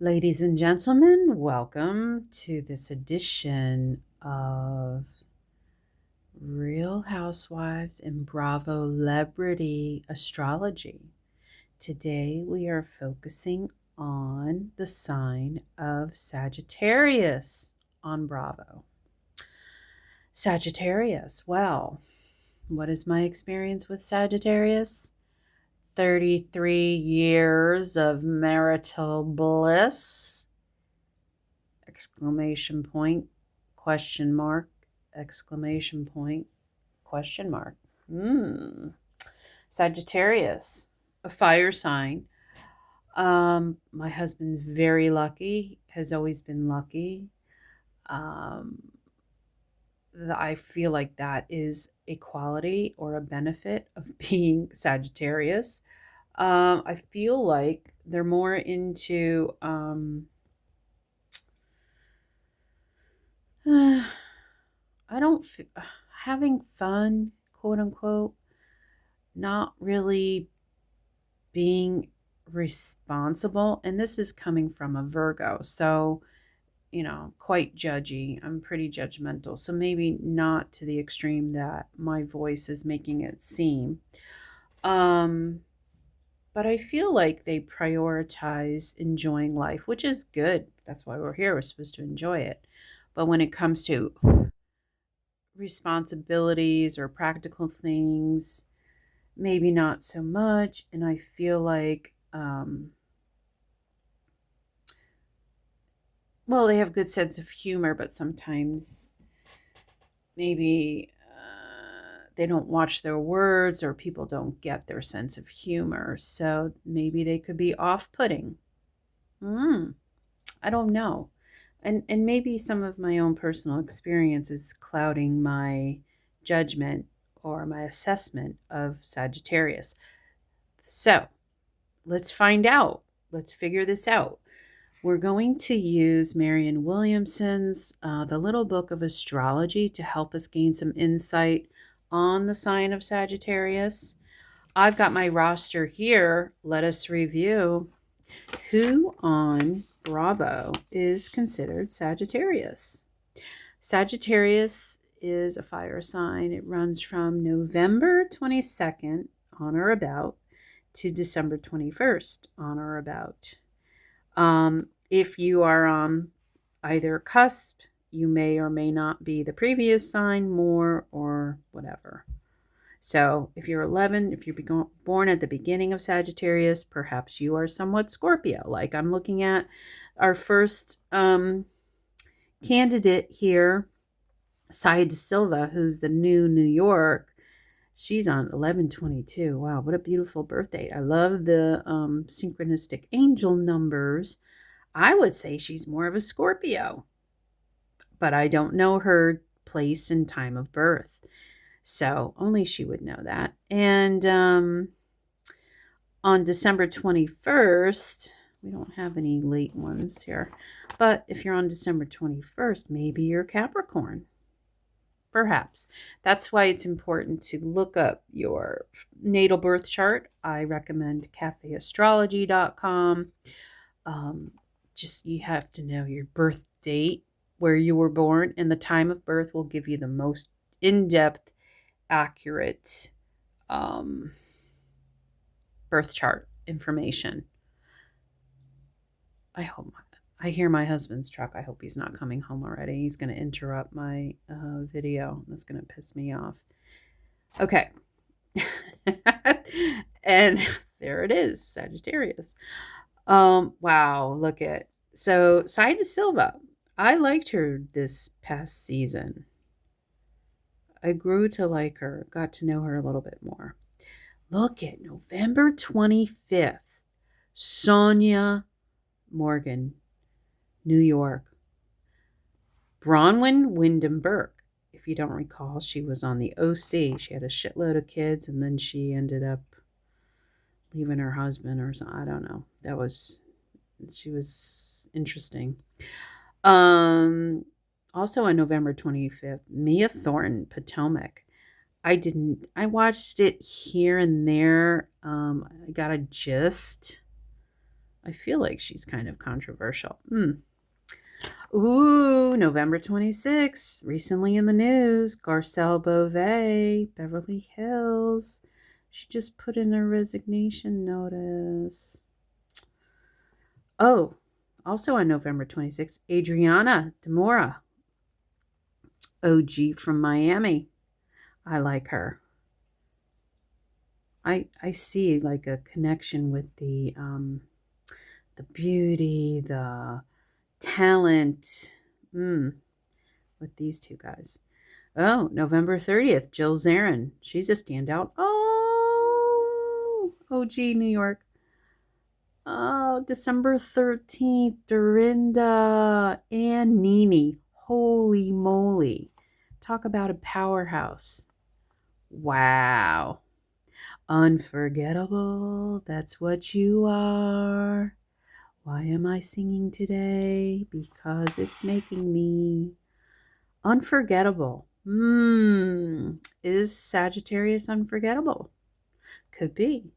Ladies and gentlemen, welcome to this edition of Real Housewives and Bravolebrity Astrology. Today we are focusing on the sign of Sagittarius on Bravo. Sagittarius, well, what is my experience with Sagittarius? 33 years of marital bliss! Exclamation point, question mark, exclamation point, question mark. Sagittarius, a fire sign. My husband's very lucky, has always been lucky. Um, I feel like that is a quality or a benefit of being Sagittarius. I feel like they're more into I don't having fun, quote unquote, not really being responsible. And this is coming from a Virgo. So, quite judgy. I'm pretty judgmental. So maybe not to the extreme that my voice is making it seem. Um, but I feel like they prioritize enjoying life, which is good. That's why we're here. We're supposed to enjoy it. But when it comes to responsibilities or practical things, maybe not so much. And I feel like, well, they have good sense of humor, but sometimes maybe they don't watch their words or people don't get their sense of humor. So maybe they could be off-putting. I don't know. And maybe some of my own personal experience is clouding my judgment or my assessment of Sagittarius. So let's find out. Let's figure this out. We're going to use Marianne Williamson's The Little Book of Astrology to help us gain some insight on the sign of Sagittarius. I've got my roster here. Let us review who on Bravo is considered Sagittarius. Sagittarius is a fire sign. It runs from November 22nd on or about to December 21st on or about. If you are on either cusp, you may or may not be the previous sign more or whatever. So if you're 11, if you're born at the beginning of Sagittarius, perhaps you are somewhat Scorpio. Like I'm looking at our first candidate here, Saida Silva, who's the new New York. She's on 11/22. Wow, what a beautiful birthday. I love the synchronistic angel numbers. I would say she's more of a Scorpio, but I don't know her place and time of birth. So only she would know that. And on December 21st, we don't have any late ones here, but if you're on December 21st, maybe you're Capricorn. Perhaps. That's why it's important to look up your natal birth chart. I recommend cafeastrology.com. Just you have to know your birth date, where you were born, and the time of birth will give you the most in-depth, accurate birth chart information. I hear my husband's truck. I hope he's not coming home already. He's going to interrupt my video. That's going to piss me off. Okay. And there it is, Sagittarius. Wow, look at. So, Saida Silva. I liked her this past season. I grew to like her, got to know her a little bit more. Look at November 25th. Sonia Morgan, New York. Bronwyn Wyndham Burke. If you don't recall, she was on the OC. She had a shitload of kids, and then she ended up leaving her husband or something. I don't know. She was interesting. Also on November 25th, Mia Thornton, Potomac. I watched it here and there. I got a gist. I feel like she's kind of controversial. Ooh, November 26th, recently in the news, Garcelle Beauvais, Beverly Hills. She just put in a resignation notice. Oh, also on November 26th, Adriana Demora, OG from Miami. I like her. I see like a connection with the beauty, the talent, with these two guys. Oh, November 30th, Jill Zarin. She's a standout. Oh, OG New York. Oh, December 13th, Dorinda and Nene. Holy moly. Talk about a powerhouse. Wow. Unforgettable. That's what you are. Why am I singing today? Because it's making me unforgettable. Is Sagittarius unforgettable? Could be.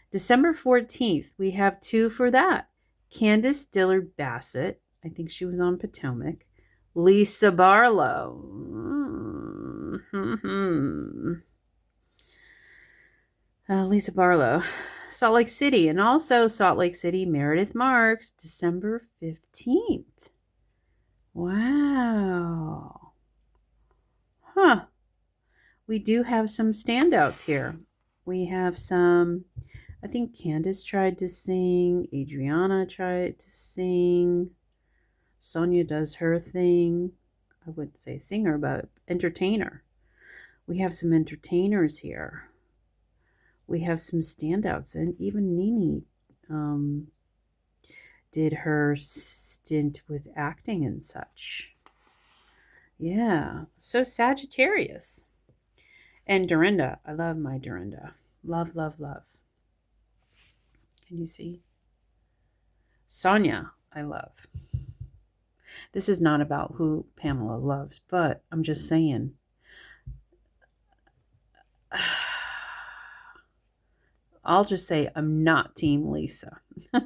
December 14th, we have two for that. Candace Dillard Bassett, I think she was on Potomac. Lisa Barlow. Lisa Barlow. Salt Lake City, and also Salt Lake City, Meredith Marks, December 15th. Wow. Huh. We do have some standouts here. We have some, I think Candace tried to sing, Adriana tried to sing, Sonia does her thing. I wouldn't say singer, but entertainer. We have some entertainers here. We have some standouts, and even Nene did her stint with acting and such. Yeah, so Sagittarius. And Dorinda. I love my Dorinda. Love, love, love. Can you see? Sonia, I love. This is not about who Pamela loves, but I'm just saying. I'll just say I'm not Team Lisa. I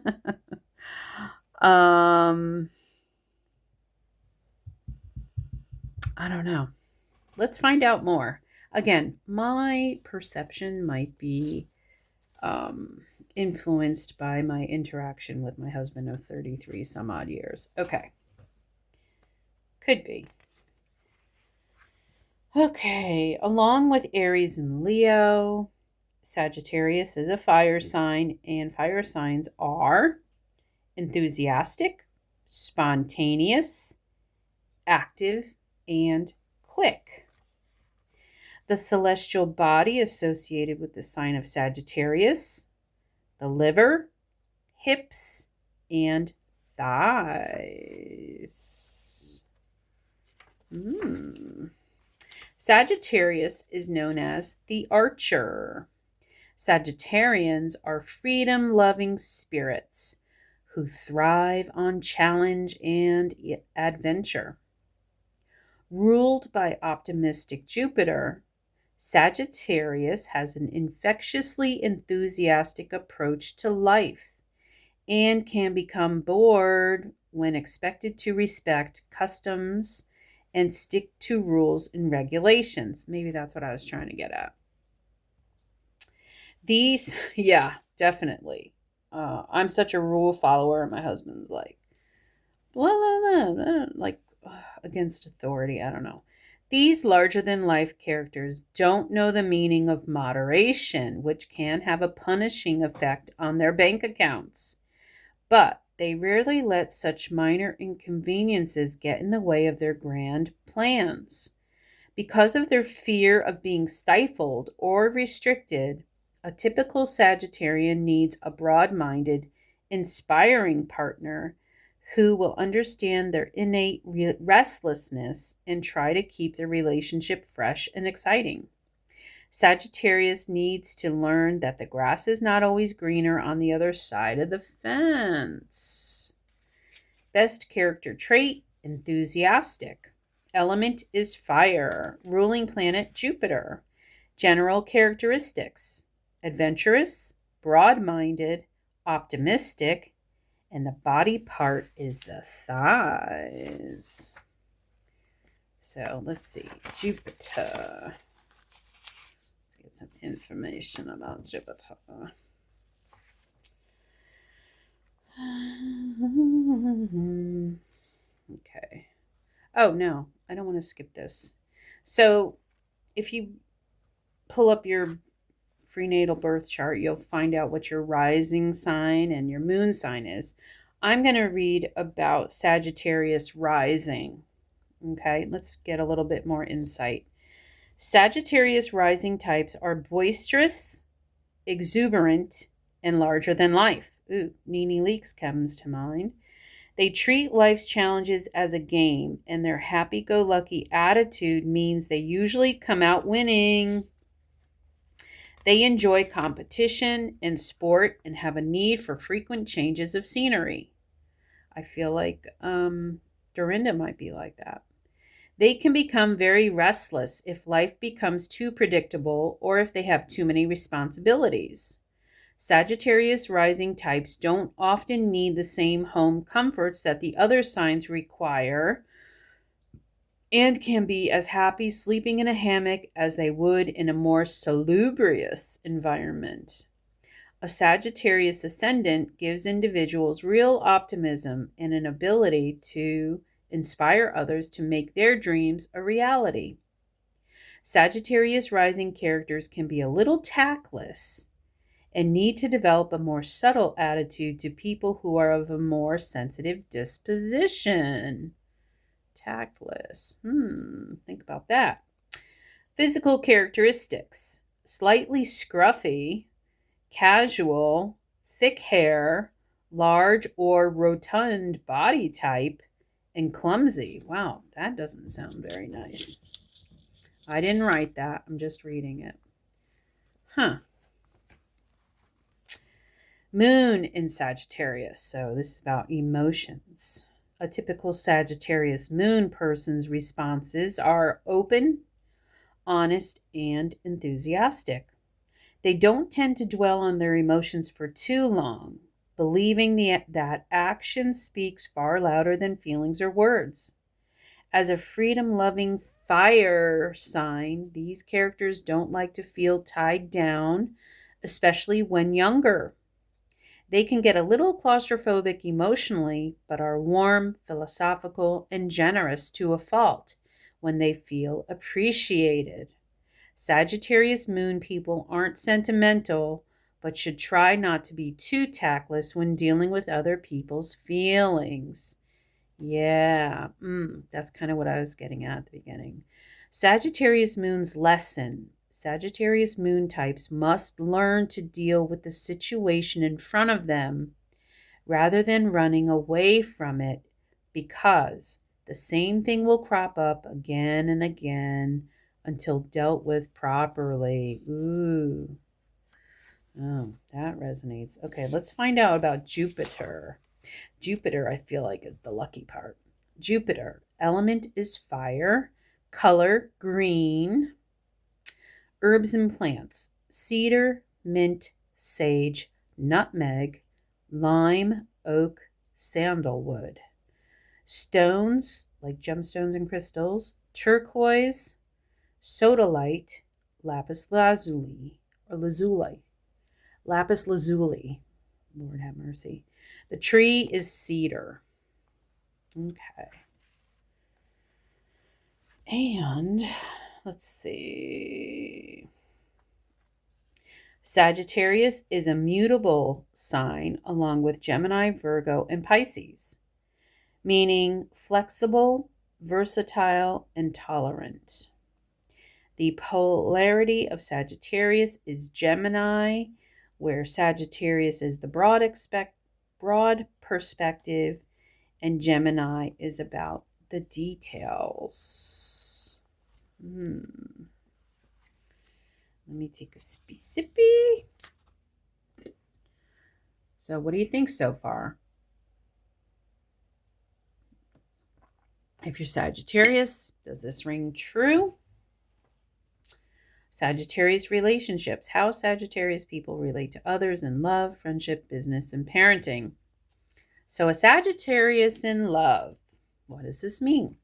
don't know. Let's find out more. Again, my perception might be influenced by my interaction with my husband of 33 some odd years. Okay. Could be. Okay. Along with Aries and Leo, Sagittarius is a fire sign, and fire signs are enthusiastic, spontaneous, active, and quick. The celestial body associated with the sign of Sagittarius, the liver, hips, and thighs. Sagittarius is known as the archer. Sagittarians are freedom-loving spirits who thrive on challenge and adventure. Ruled by optimistic Jupiter, Sagittarius has an infectiously enthusiastic approach to life and can become bored when expected to respect customs and stick to rules and regulations. Maybe that's what I was trying to get at. These, yeah, definitely. I'm such a rule follower, and my husband's like, blah, blah, blah, like against authority. I don't know. These larger than life characters don't know the meaning of moderation, which can have a punishing effect on their bank accounts. But they rarely let such minor inconveniences get in the way of their grand plans. Because of their fear of being stifled or restricted, a typical Sagittarian needs a broad-minded, inspiring partner who will understand their innate restlessness and try to keep the relationship fresh and exciting. Sagittarius needs to learn that the grass is not always greener on the other side of the fence. Best character trait, enthusiastic. Element is fire. Ruling planet, Jupiter. General characteristics, adventurous, broad-minded, optimistic, And the body part is the thighs. So let's see, Jupiter. Let's get some information about Jupiter. Okay. Oh, no, I don't want to skip this. So if you pull up your prenatal birth chart, you'll find out what your rising sign and your moon sign is. I'm going to read about Sagittarius rising. Okay, let's get a little bit more insight. Sagittarius rising types are boisterous, exuberant, and larger than life. Ooh, Nene Leakes comes to mind. They treat life's challenges as a game, and their happy-go-lucky attitude means they usually come out winning. They enjoy competition and sport and have a need for frequent changes of scenery. I feel like Dorinda might be like that. They can become very restless if life becomes too predictable or if they have too many responsibilities. Sagittarius rising types don't often need the same home comforts that the other signs require and can be as happy sleeping in a hammock as they would in a more salubrious environment. A Sagittarius ascendant gives individuals real optimism and an ability to inspire others to make their dreams a reality. Sagittarius rising characters can be a little tactless and need to develop a more subtle attitude to people who are of a more sensitive disposition. Tactless. Think about that. Physical characteristics: slightly scruffy, casual, thick hair, large or rotund body type, and clumsy. Wow, that doesn't sound very nice. I didn't write that. I'm just reading it. Moon in Sagittarius. So this is about emotions. A typical Sagittarius moon person's responses are open, honest, and enthusiastic. They don't tend to dwell on their emotions for too long, believing that action speaks far louder than feelings or words. As a freedom-loving fire sign, these characters don't like to feel tied down, especially when younger. They can get a little claustrophobic emotionally, but are warm, philosophical, and generous to a fault when they feel appreciated. Sagittarius moon people aren't sentimental, but should try not to be too tactless when dealing with other people's feelings. Yeah, that's kind of what I was getting at the beginning. Sagittarius moon's lesson. Sagittarius moon types must learn to deal with the situation in front of them rather than running away from it, because the same thing will crop up again and again until dealt with properly. Ooh. Oh, that resonates. Okay, let's find out about Jupiter. Jupiter, I feel like, is the lucky part. Jupiter, element is fire, color green, herbs and plants: cedar, mint, sage, nutmeg, lime, oak, sandalwood. Stones, like gemstones and crystals: turquoise, sodalite, lapis lazuli, or lazuli. Lapis lazuli. Lord have mercy. The tree is cedar. Okay. And let's see. Sagittarius is a mutable sign along with Gemini, Virgo, and Pisces, meaning flexible, versatile, and tolerant. The polarity of Sagittarius is Gemini, where Sagittarius is the broad perspective, and Gemini is about the details. Let me take a sippy. So what do you think so far? If you're Sagittarius, does this ring true? Sagittarius relationships. How Sagittarius people relate to others in love, friendship, business, and parenting. So, a Sagittarius in love. What does this mean?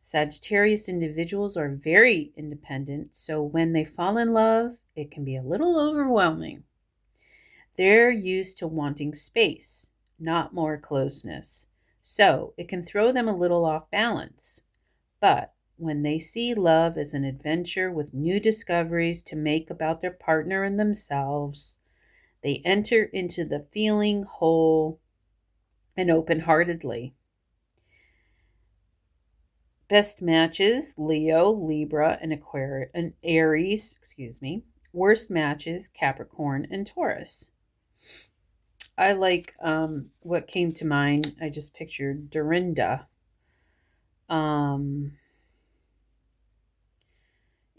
Sagittarius individuals are very independent, so when they fall in love, it can be a little overwhelming. They're used to wanting space, not more closeness, so it can throw them a little off balance. But when they see love as an adventure with new discoveries to make about their partner and themselves, they enter into the feeling whole and open heartedly. Best matches Leo, Libra, and Aquarius and Aries, Worst matches Capricorn and Taurus. I like what came to mind. I just pictured Dorinda in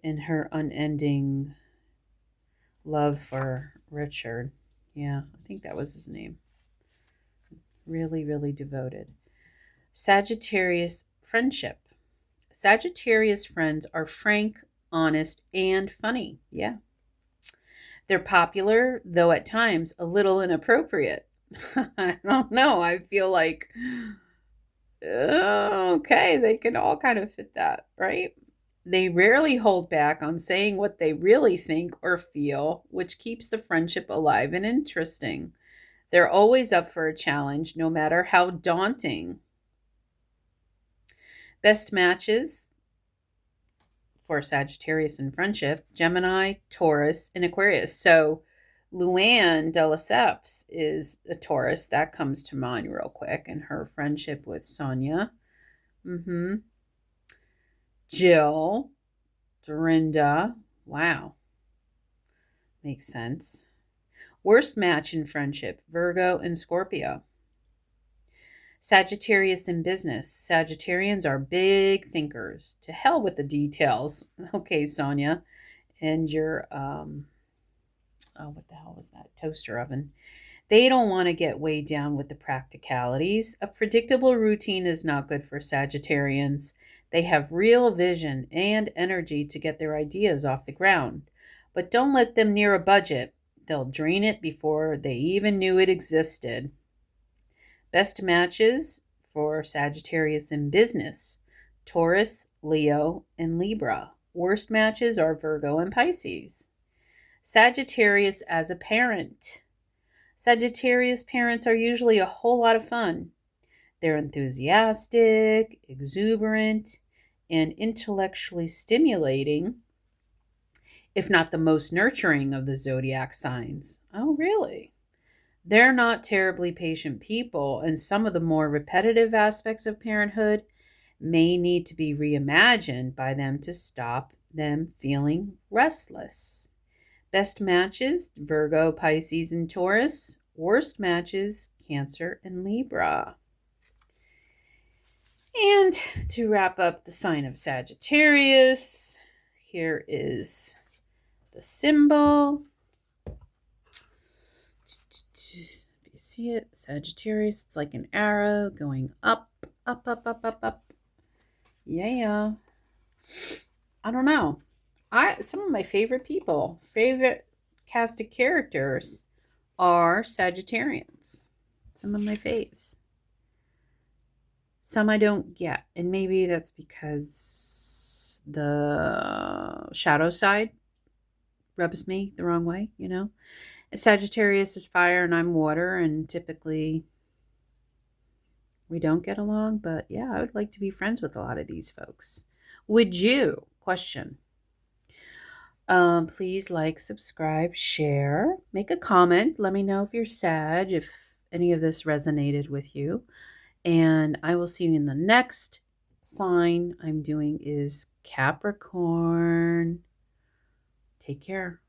her unending love for Richard. Yeah, I think that was his name. Really, really devoted. Sagittarius friendship. Sagittarius friends are frank, honest, and funny. Yeah. They're popular, though at times a little inappropriate. I don't know. I feel like, okay, they can all kind of fit that, right? They rarely hold back on saying what they really think or feel, which keeps the friendship alive and interesting. They're always up for a challenge, no matter how daunting. Best matches for Sagittarius in friendship, Gemini, Taurus, and Aquarius. So Luann de Lesseps is a Taurus. That comes to mind real quick. And her friendship with Sonia. Jill, Dorinda. Wow. Makes sense. Worst match in friendship, Virgo and Scorpio. Sagittarius in business. Sagittarians are big thinkers. To hell with the details. Okay, Sonia. And your, what the hell was that? Toaster oven. They don't want to get weighed down with the practicalities. A predictable routine is not good for Sagittarians. They have real vision and energy to get their ideas off the ground. But don't let them near a budget. They'll drain it before they even knew it existed. Best matches for Sagittarius in business, Taurus, Leo, and Libra. Worst matches are Virgo and Pisces. Sagittarius as a parent. Sagittarius parents are usually a whole lot of fun. They're enthusiastic, exuberant, and intellectually stimulating, if not the most nurturing of the zodiac signs. Oh, really? They're not terribly patient people, and some of the more repetitive aspects of parenthood may need to be reimagined by them to stop them feeling restless. Best matches, Virgo, Pisces, and Taurus. Worst matches, Cancer and Libra. And to wrap up the sign of Sagittarius, here is the symbol. You see it? Sagittarius, it's like an arrow going up, up, up, up, up, up. Yeah. I don't know. Some of my favorite cast of characters are Sagittarians. Some of my faves. Some I don't get, and maybe that's because the shadow side rubs me the wrong way, you know? Sagittarius is fire and I'm water, and typically we don't get along, but yeah, I would like to be friends with a lot of these folks. Would you? Question. Please like, subscribe, share, make a comment. Let me know if you're Sag, if any of this resonated with you. And I will see you in the next sign I'm doing is Capricorn. Take care.